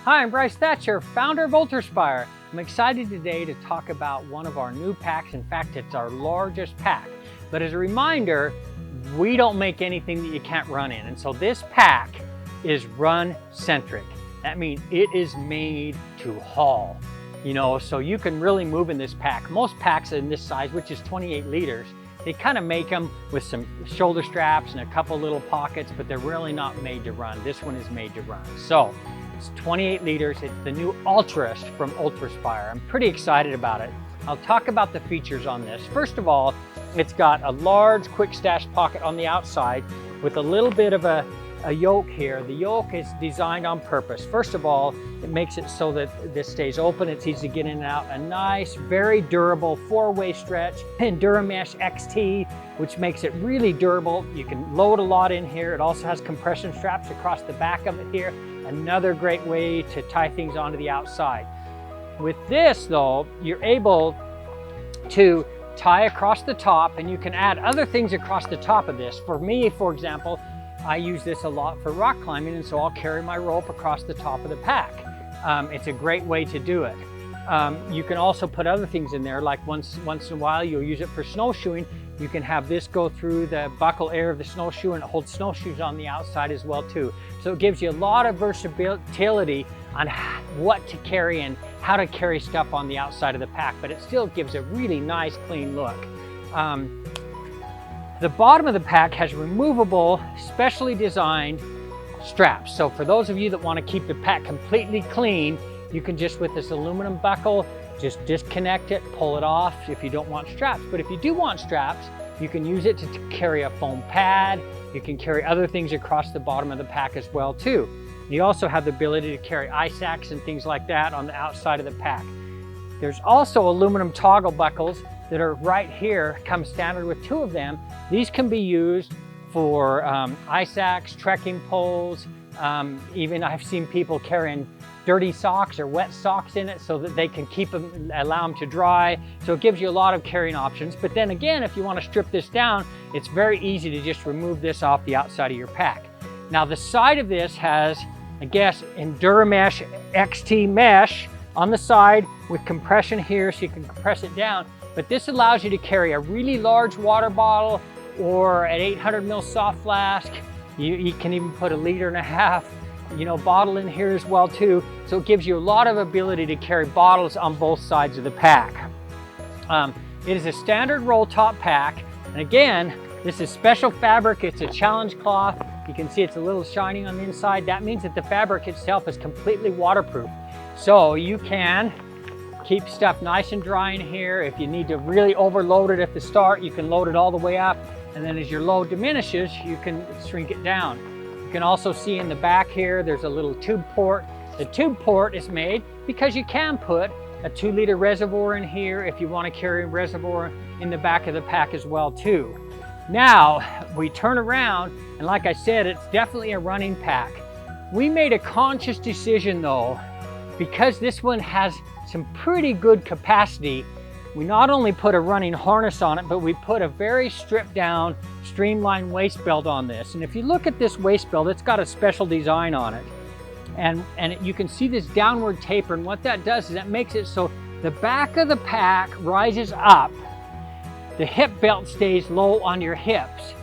Hi, I'm Bryce Thatcher, founder of UltrAspire. I'm excited today to talk about one of our new packs. In fact, it's our largest pack. But as a reminder, we don't make anything that you can't run in. And so this pack is run-centric. That means it is made to haul. So you can really move in this pack. Most packs in this size, which is 28 liters, they kind of make them with some shoulder straps and a couple little pockets, but they're really not made to run. This one is made to run. So it's 28 liters. It's the new Altruist from UltrAspire. I'm pretty excited about it. I'll talk about the features on this. First of all, it's got a large quick stash pocket on the outside with a little bit of a yoke here. The yoke is designed on purpose. First of all, it makes it so that this stays open. It's easy to get in and out. A nice, very durable 4-way stretch in Duramesh XT, which makes it really durable. You can load a lot in here. It also has compression straps across the back of it here. Another great way to tie things onto the outside. With this though, you're able to tie across the top, and you can add other things across the top of this. For me, for example, I use this a lot for rock climbing, and so I'll carry my rope across the top of the pack. It's a great way to do it. You can also put other things in there, like once in a while you'll use it for snowshoeing. You can have this go through the buckle area of the snowshoe, and it holds snowshoes on the outside as well too. So it gives you a lot of versatility on what to carry and how to carry stuff on the outside of the pack, but it still gives a really nice clean look. The bottom of the pack has removable, specially designed straps. So for those of you that want to keep the pack completely clean, you can just, with this aluminum buckle, just disconnect it, pull it off if you don't want straps. But if you do want straps, you can use it to carry a foam pad. You can carry other things across the bottom of the pack as well too. You also have the ability to carry ice axe and things like that on the outside of the pack. There's also aluminum toggle buckles that are right here, come standard with 2 of them. These can be used for ice axe, trekking poles. Even I've seen people carrying dirty socks or wet socks in it so that they can keep them, allow them to dry. So it gives you a lot of carrying options. But then again, if you want to strip this down, it's very easy to just remove this off the outside of your pack. Now the side of this has, I guess, Duramesh XT mesh on the side with compression here so you can compress it down. But this allows you to carry a really large water bottle or an 800 ml soft flask. You can even put a 1.5 liter bottle in here as well too. So it gives you a lot of ability to carry bottles on both sides of the pack. It is a standard roll top pack. And again, this is special fabric. It's a challenge cloth. You can see it's a little shiny on the inside. That means that the fabric itself is completely waterproof. So you can keep stuff nice and dry in here. If you need to really overload it at the start, you can load it all the way up. And then as your load diminishes, you can shrink it down. You can also see in the back here, there's a little tube port. The tube port is made because you can put a 2-liter reservoir in here if you want to carry a reservoir in the back of the pack as well too. Now, we turn around, and like I said, it's definitely a running pack. We made a conscious decision though, because this one has some pretty good capacity. We not only put a running harness on it, but we put a very stripped down, streamlined waist belt on this. And if you look at this waist belt, it's got a special design on it. And you can see this downward taper, and what that does is that makes it so the back of the pack rises up. The hip belt stays low on your hips.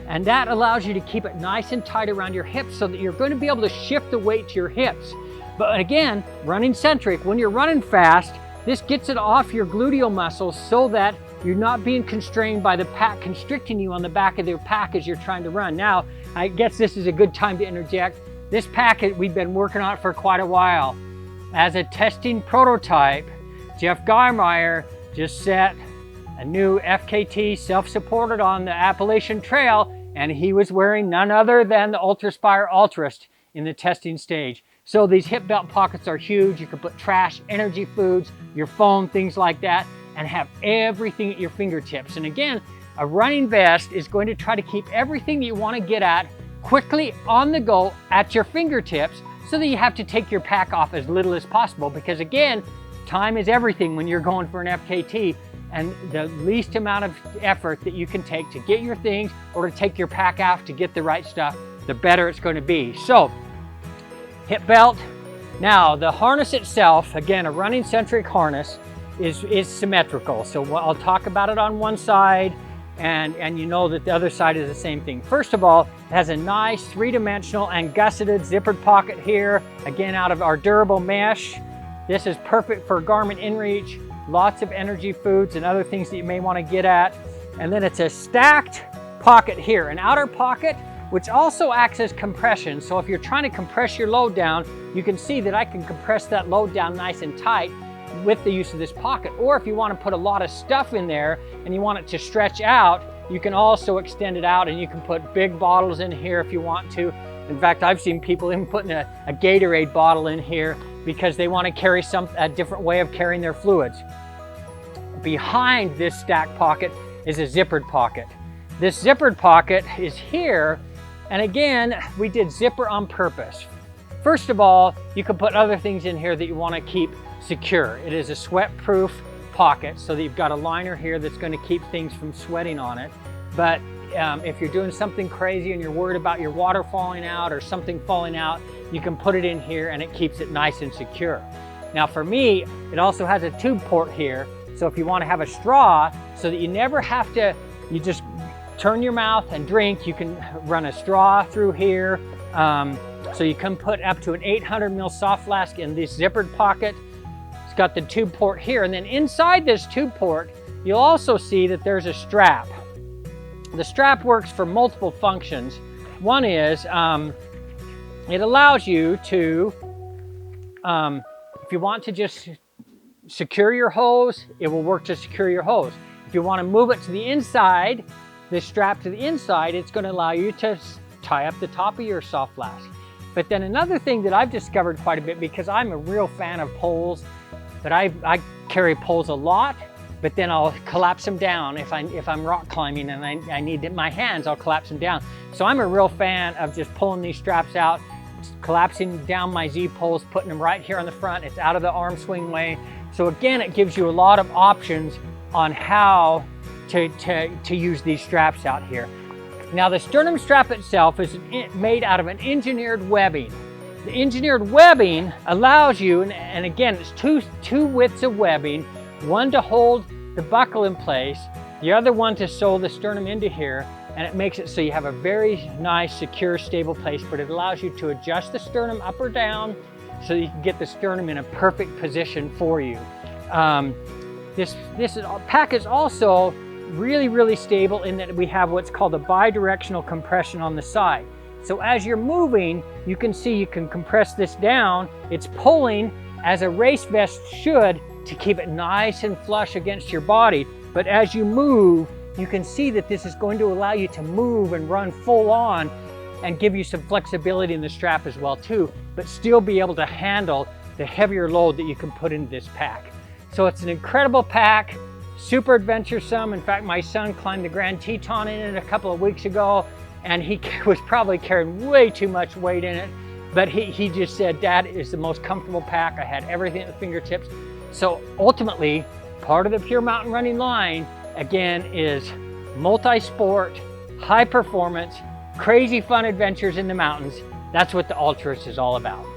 And that allows you to keep it nice and tight around your hips so that you're going to be able to shift the weight to your hips. But again, running centric, when you're running fast, this gets it off your gluteal muscles so that you're not being constrained by the pack constricting you on the back of your pack as you're trying to run. Now, I guess this is a good time to interject. This pack, we've been working on it for quite a while. As a testing prototype, Jeff Geiermeyer just set a new FKT self-supported on the Appalachian Trail, and he was wearing none other than the UltrAspire Altruist in the testing stage. So these hip belt pockets are huge. You can put trash, energy foods, your phone, things like that, and have everything at your fingertips. And again, a running vest is going to try to keep everything that you want to get at quickly on the go at your fingertips so that you have to take your pack off as little as possible, because again, time is everything when you're going for an FKT. And the least amount of effort that you can take to get your things or to take your pack off to get the right stuff, the better it's going to be. So, hip belt, Now, the harness itself, again, a running centric harness, is symmetrical. So I'll talk about it on one side, and you know that the other side is the same thing. First of all, it has a nice three-dimensional and gusseted zippered pocket here, again out of our durable mesh. This is perfect for garment inReach, lots of energy foods and other things that you may want to get at. And then it's a stacked pocket here, an outer pocket, which also acts as compression. So if you're trying to compress your load down, you can see that I can compress that load down nice and tight with the use of this pocket. Or if you want to put a lot of stuff in there and you want it to stretch out, you can also extend it out, and you can put big bottles in here if you want to. In fact, I've seen people even putting a Gatorade bottle in here because they want to carry a different way of carrying their fluids. Behind this stack pocket is a zippered pocket. This zippered pocket is here, and again, we did zipper on purpose. First of all, you can put other things in here that you want to keep secure. It is a sweat-proof pocket, so that you've got a liner here that's going to keep things from sweating on it. But if you're doing something crazy and you're worried about your water falling out or something falling out, you can put it in here and it keeps it nice and secure. Now for me, it also has a tube port here, so if you want to have a straw so that you never have to, you just turn your mouth and drink, you can run a straw through here. So you can put up to an 800 ml soft flask in this zippered pocket. It's got the tube port here, and then inside this tube port, you'll also see that there's a strap. The strap works for multiple functions. One is, it allows you to, if you want to just secure your hose, it will work to secure your hose. If you want to move it to the inside, this strap to the inside, it's going to allow you to tie up the top of your soft flask. But then another thing that I've discovered quite a bit, because I'm a real fan of poles, but I carry poles a lot, but then I'll collapse them down if I'm rock climbing and I need my hands, I'll collapse them down. So I'm a real fan of just pulling these straps out, collapsing down my Z poles, putting them right here on the front. It's out of the arm swing way. So again, it gives you a lot of options on how to use these straps out here. Now the sternum strap itself is made out of an engineered webbing. The engineered webbing allows you, and again, it's two widths of webbing, one to hold the buckle in place, the other one to sew the sternum into here, and it makes it so you have a very nice, secure, stable place, but it allows you to adjust the sternum up or down so you can get the sternum in a perfect position for you. This pack is also really stable in that we have what's called a bi-directional compression on the side. So as you're moving, you can see you can compress this down. It's pulling as a race vest should to keep it nice and flush against your body. But as you move, you can see that this is going to allow you to move and run full on and give you some flexibility in the strap as well too, but still be able to handle the heavier load that you can put into this pack. So it's an incredible pack. Super adventuresome. In fact, my son climbed the Grand Teton in it a couple of weeks ago, and he was probably carrying way too much weight in it, but he just said, "Dad, it's the most comfortable pack. I had everything at the fingertips." So ultimately, part of the Pure Mountain Running line, again, is multi-sport, high performance, crazy fun adventures in the mountains. That's what the Altruist is all about.